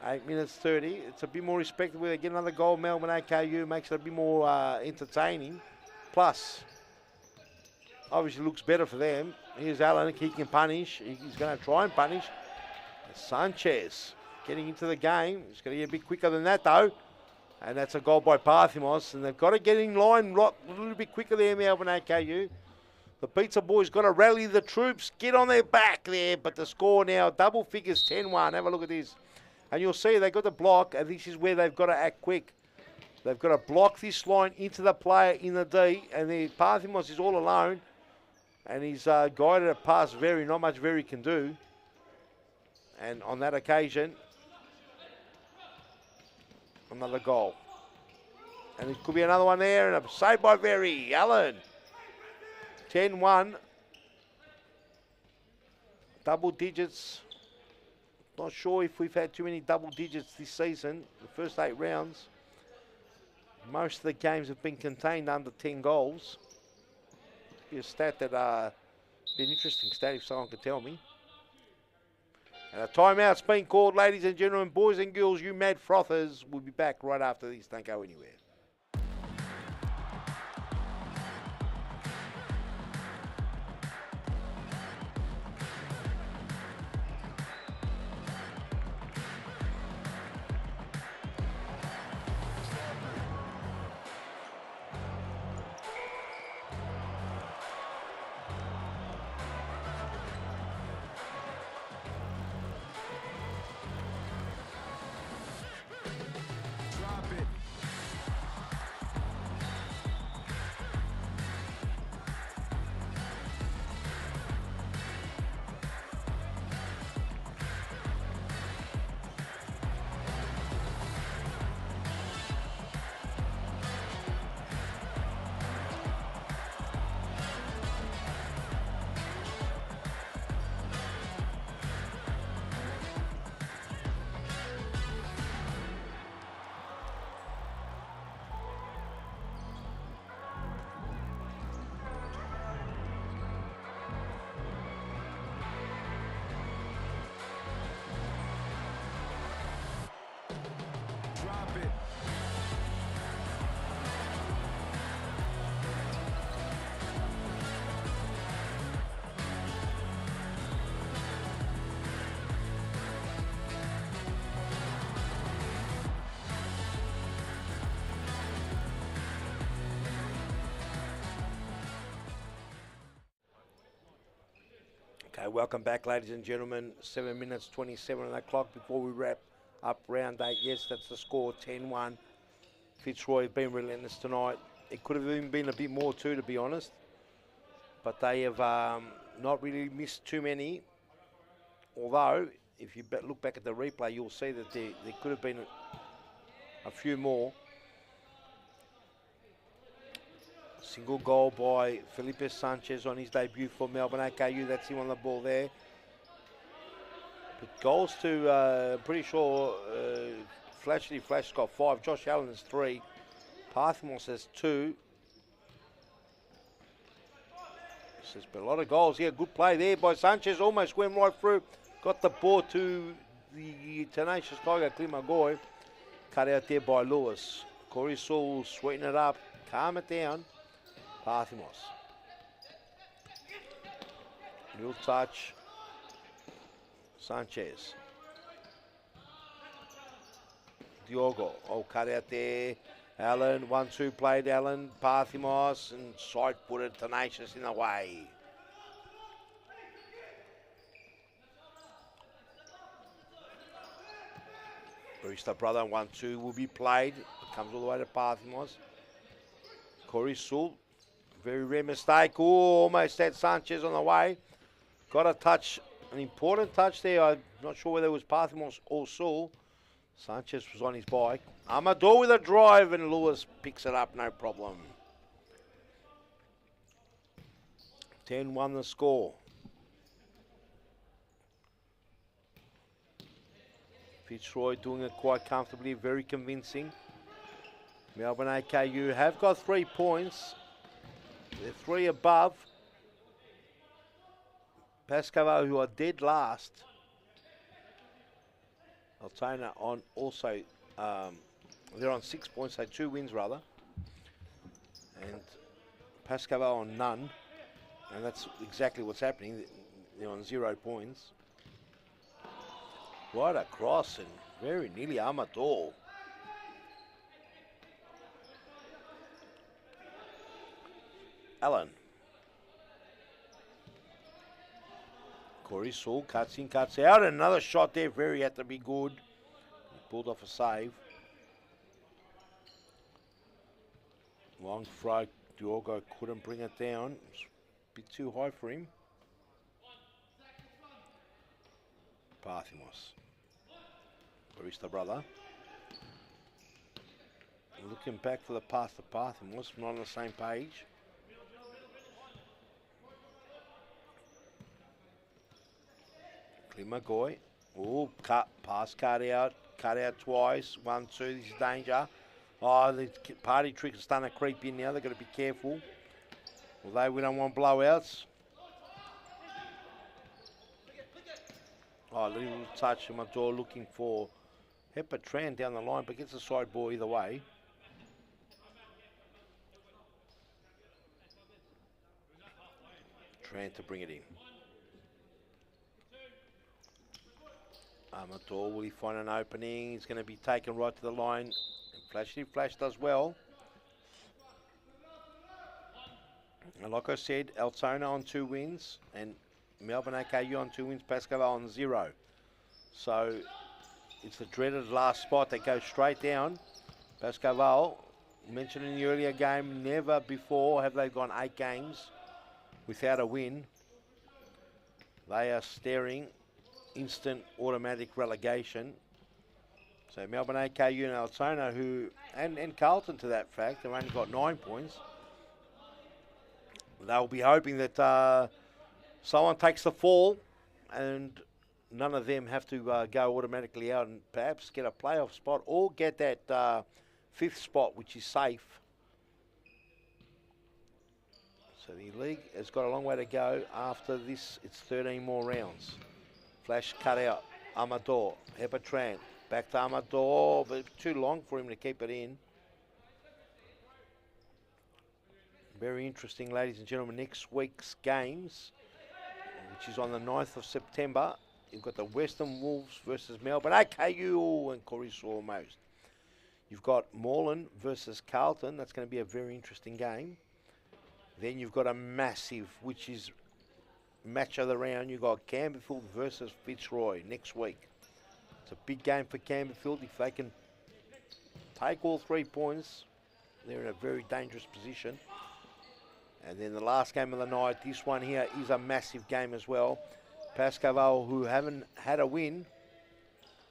8 minutes 30. It's a bit more respectable. They get another goal. Melbourne AKU makes it a bit more entertaining. Plus, obviously looks better for them. Here's Allen. He can punish. He's going to try and punish. Sanchez getting into the game. He's going to get a bit quicker than that though. And that's a goal by Parthimos. And they've got to get in line a little bit quicker there, Melbourne AKU. The Pizza Boys got to rally the troops, get on their back there, but the score now, double figures, 10-1. Have a look at this. And you'll see they've got the block, and this is where they've got to act quick. They've got to block this line into the player in the D, and the Parthimos is all alone, and he's guided it past Very, not much Very can do. And on that occasion, another goal. And it could be another one there, and a save by Very. Allen. 10-1. Double digits. Not sure if we've had too many double digits this season. The first 8 rounds. Most of the games have been contained under 10 goals. Be a stat that be an interesting stat if someone could tell me. And a timeout's been called, ladies and gentlemen, boys and girls, you mad frothers. We'll be back right after this. Don't go anywhere. Okay, welcome back, ladies and gentlemen. 7 minutes, 27 on the clock before we wrap up round 8. Yes, that's the score, 10-1. Fitzroy have been relentless tonight. It could have even been a bit more too, to be honest. But they have not really missed too many. Although, if you look back at the replay, you'll see that there could have been a few more. Single goal by Felipe Sanchez on his debut for Melbourne AKU. That's him on the ball there. But goals to, pretty sure, Flashley Flash got 5. Josh Allen has 3. Parthimos has 2. There's been a lot of goals here. Good play there by Sanchez. Almost went right through. Got the ball to the tenacious Tiger, Klimagoy. Cut out there by Lewis. Corey Sewell sweeten it up. Calm it down. Parthimos. Little touch. Sanchez. Diogo. Oh, cut out there. Allen. 1-2 played Allen. Parthimos. And side-footed tenacious in the way. Brewster brother. 1-2 will be played. It comes all the way to Parthimos. Corey Sewell. Very rare mistake. Oh, almost had Sanchez on the way. Got a touch, an important touch there. I'm not sure whether it was Parthimos or Sewell. Sanchez was on his bike. Amador with a drive, and Lewis picks it up, no problem. 10-1 the score. Fitzroy doing it quite comfortably, very convincing. Melbourne AKU have got 3 points. They're 3 above. Pascoe, who are dead last. Altona on also, they're on 6 points, so 2 wins rather. And Pascoe on none. And that's exactly what's happening. They're on 0 points. Right across and very nearly Amador. Allen. Corey Saul cuts in, cuts out. Another shot there. Very had to be good. He pulled off a save. Long throw. Diogo couldn't bring it down. It's a bit too high for him. Parthimos. Barista brother. Looking back for the pass to Parthimos. Not on the same page. Klimagoy. Oh, pass cut out twice. 1, 2, this is danger. Oh, the party trick is starting to creep in now. They've got to be careful. Although we don't want blowouts. Oh, little touch in my door looking for Hepatran down the line, but gets a side ball either way. Tran to bring it in. Amador, will he find an opening? He's going to be taken right to the line. And Flash does well. And like I said, Altona on 2 wins and Melbourne AKU on 2 wins, Pascal on 0. So it's the dreaded last spot that goes straight down. Pascal, mentioned in the earlier game, never before have they gone 8 games without a win. They are staring instant automatic relegation. So Melbourne AKU and Altona, who and Carlton to that fact, have only got 9 points. They'll be hoping that someone takes the fall and none of them have to go automatically out and perhaps get a playoff spot or get that 5th spot, which is safe. So the league has got a long way to go. After this, it's 13 more rounds. Flash cut out. Amador. Hepatran. Back to Amador, but too long for him to keep it in. Very interesting, ladies and gentlemen. Next week's games, which is on the 9th of September, you've got the Western Wolves versus Melbourne AKU and Coruscant almost. You've got Moreland versus Carlton. That's going to be a very interesting game. Then you've got a massive, which is match of the round. You've got Campbellfield versus Fitzroy next week. It's a big game for Campbellfield. If they can take all 3 points, they're in a very dangerous position. And then the last game of the night, this one here is a massive game as well. Pascal, who haven't had a win,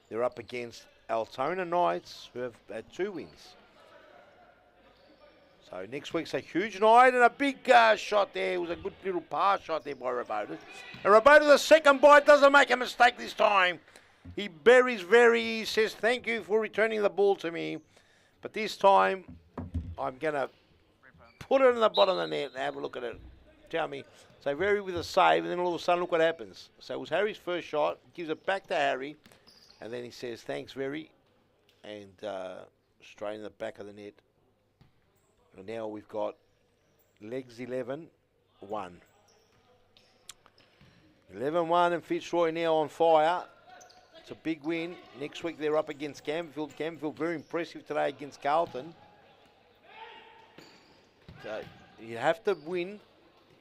they're up against Altona Knights, who have had 2 wins. So next week's a huge night and a big shot there. It was a good little pass shot there by Rabota. And Rabota, the second bite, doesn't make a mistake this time. He buries he says, thank you for returning the ball to me. But this time, I'm going to put it in the bottom of the net and have a look at it. Tell me. So Very with a save, and then all of a sudden, look what happens. So it was Harry's first shot, gives it back to Harry, and then he says, thanks, Very, and straight in the back of the net. And now we've got legs 11-1. 11-1 and Fitzroy now on fire. It's a big win. Next week they're up against Campbellfield. Campbellfield very impressive today against Carlton. So you have to win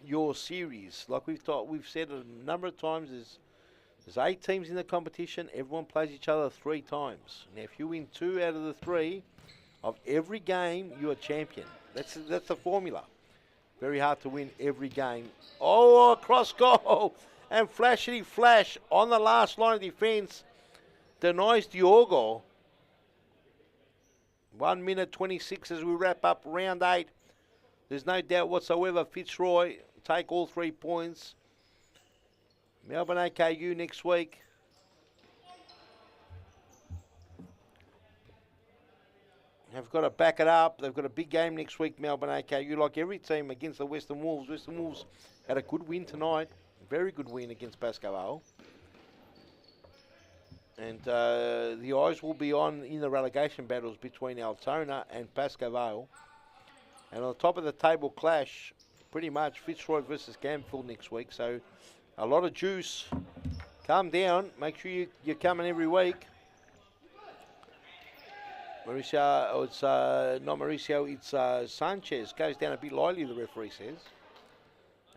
your series. Like we've said a number of times, there's 8 teams in the competition. Everyone plays each other 3 times. Now if you win 2 out of the 3 of every game, you're a champion. That's the formula. Very hard to win every game. Oh, cross goal. And Flash on the last line of defence denies Diogo. 1 minute 26 as we wrap up round 8. There's no doubt whatsoever Fitzroy take all 3 points. Melbourne AKU next week. Have got to back it up. They've got a big game next week, Melbourne AKU, like every team against the Western Wolves. Western Wolves had a good win tonight. Very good win against Pascal. And the eyes will be on in the relegation battles between Altona and Pascal. And on the top of the table clash, pretty much Fitzroy versus Campbellfield next week. So a lot of juice. Calm down. Make sure you're coming every week. Mauricio, oh, it's not Mauricio, it's Sanchez. Goes down a bit lightly, the referee says.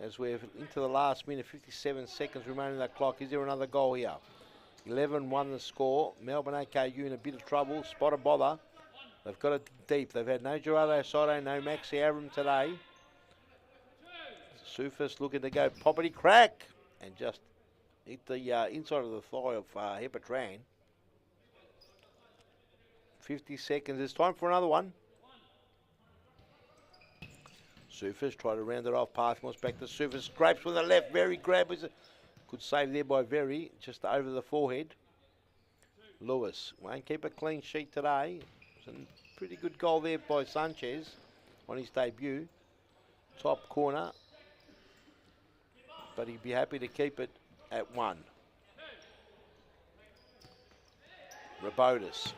as we're into the last minute, 57 seconds remaining on that clock. Is there another goal here? 11-1 the score. Melbourne AKU in a bit of trouble. Spot a bother. They've got it deep. They've had no Gerardo Soto, no Maxi Abram today. Sufis looking to go poppity crack and just hit the inside of the thigh of Hepatran. 50 seconds. It's time for another one. Sufis try to round it off. Pathmos back to Sufis. Scrapes with the left. Very grab. Good save there by Very. Just over the forehead. Lewis won't keep a clean sheet today. It's a pretty good goal there by Sanchez on his debut. Top corner. But he'd be happy to keep it at 1. Rabotis.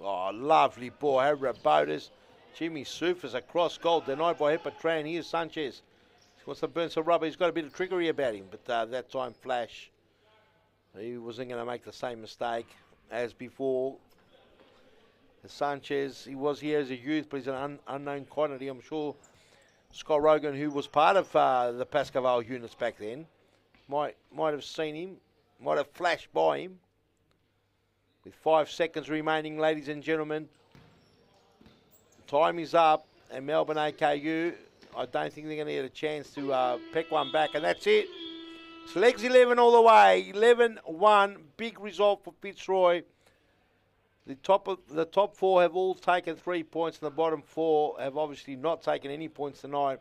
Oh, lovely ball. How Rabotis. Jimmy Sufis across goal. Denied by Hepatran. Here's Sanchez. He wants to burn some rubber. He's got a bit of trickery about him. But that time, Flash, he wasn't going to make the same mistake as before. Sanchez, he was here as a youth, but he's an unknown quantity. I'm sure Scott Rogan, who was part of the Pascaval units back then, might have seen him, might have flashed by him. With 5 seconds remaining, ladies and gentlemen, time is up, and Melbourne AKU, I don't think they're going to get a chance to pick one back, and that's it. It's legs 11 all the way, 11-1, big result for Fitzroy. The top 4 have all taken 3 points, and the bottom 4 have obviously not taken any points tonight.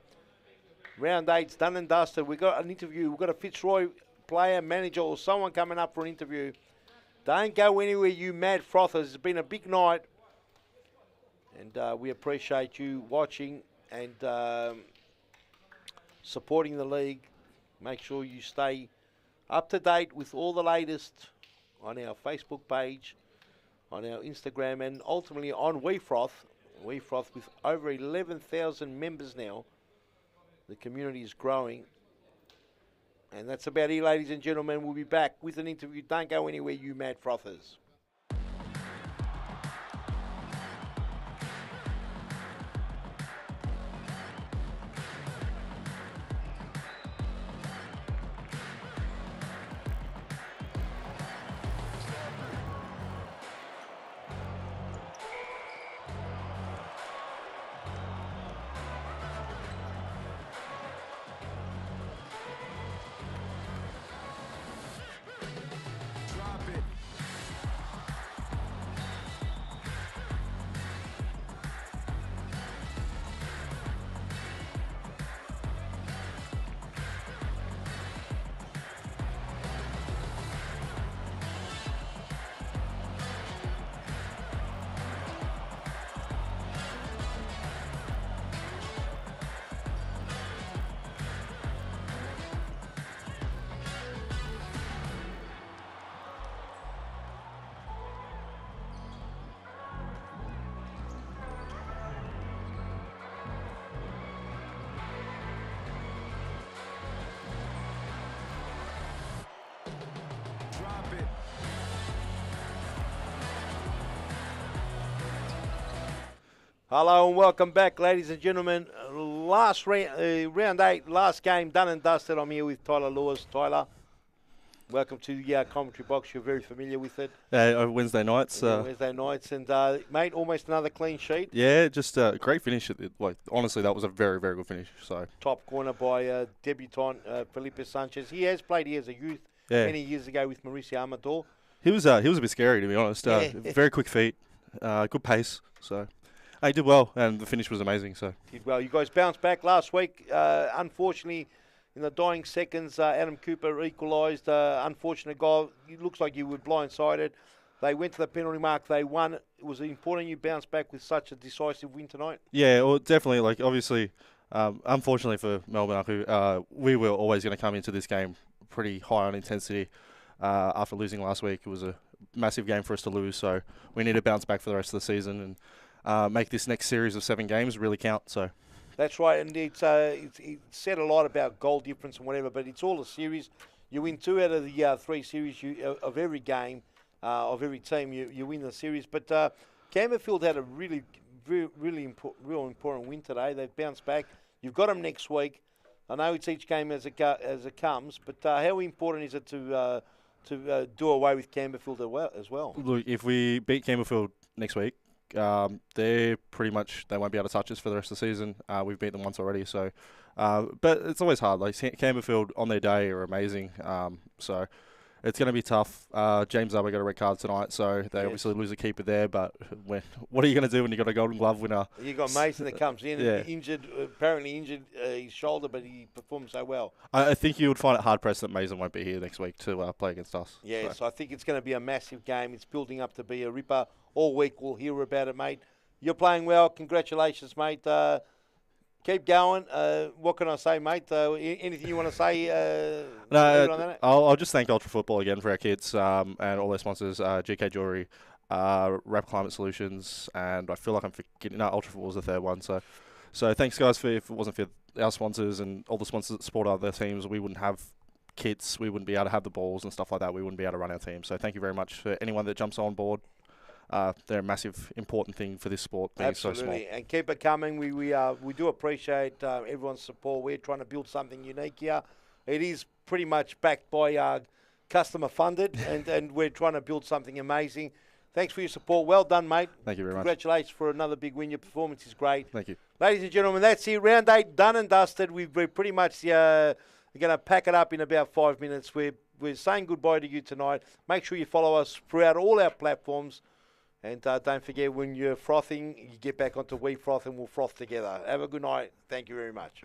Round 8's done and dusted. We've got an interview. We've got a Fitzroy player, manager, or someone coming up for an interview. Don't go anywhere, you mad frothers. It's been a big night, and we appreciate you watching and supporting the league. Make sure you stay up to date with all the latest on our Facebook page, on our Instagram, and ultimately on WeFroth. WeFroth with over 11,000 members now. The community is growing. And that's about it, ladies and gentlemen. We'll be back with an interview. Don't go anywhere, you mad frothers. Hello and welcome back, ladies and gentlemen. Last round 8, last game done and dusted. I'm here with Tyler Lewis. Tyler, welcome to the commentary box. You're very familiar with it. Wednesday nights. Wednesday nights, and mate, almost another clean sheet. Yeah, just a great finish. Honestly, that was a very, very good finish. So top corner by debutant Felipe Sanchez. He has played here as a youth many years ago with Mauricio Amador. He was a bit scary, to be honest. Very quick feet, good pace. So. He did well, and the finish was amazing. So did well. You guys bounced back last week. Unfortunately, in the dying seconds, Adam Cooper equalised. Unfortunate goal. It looks like you were blindsided. They went to the penalty mark. They won. It was important you bounced back with such a decisive win tonight. Yeah, well, definitely. Obviously, unfortunately for Melbourne AKU, we were always going to come into this game pretty high on intensity. After losing last week, it was a massive game for us to lose. So we need to bounce back for the rest of the season and make this next series of 7 games really count. So that's right, and it said a lot about goal difference and whatever, but it's all a series. You win 2 out of the 3 series of every game of every team. You win the series, but Campbellfield had a real important win today. They've bounced back. You've got them next week. I know it's each game as it comes, but how important is it to do away with Campbellfield as well? Look, if we beat Campbellfield next week, they won't be able to touch us for the rest of the season. We've beat them once already, so but it's always hard. Like Campbellfield on their day are amazing, so it's going to be tough. James Zubber got a red card tonight, so they obviously lose a keeper there. But what are you going to do when you got a Golden Glove winner? You got Mason that comes in, apparently injured his shoulder, but he performed so well. I think you would find it hard pressed that Mason won't be here next week to play against us. Yeah, so I think it's going to be a massive game. It's building up to be a ripper. All week we'll hear about it, mate. You're playing well. Congratulations, mate. Keep going. What can I say, mate? Anything you want to say? No, I'll just thank Ultra Football again for our kits and all their sponsors, GK Jewelry, Rap Climate Solutions, and I feel like I'm forgetting. No, Ultra Football was the third one. So thanks, guys. If it wasn't for our sponsors and all the sponsors that support other teams, we wouldn't have kits. We wouldn't be able to have the balls and stuff like that. We wouldn't be able to run our team. So thank you very much for anyone that jumps on board. They're a massive, important thing for this sport being so small. Absolutely, and keep it coming. We do appreciate everyone's support. We're trying to build something unique here. It is pretty much backed by customer funded, and we're trying to build something amazing. Thanks for your support. Well done, mate. Thank you very much. Congratulations for another big win. Your performance is great. Thank you. Ladies and gentlemen, that's it. Round 8 done and dusted. We're pretty much going to pack it up in about 5 minutes. We're saying goodbye to you tonight. Make sure you follow us throughout all our platforms. And don't forget, when you're frothing, you get back onto We Froth and we'll froth together. Have a good night. Thank you very much.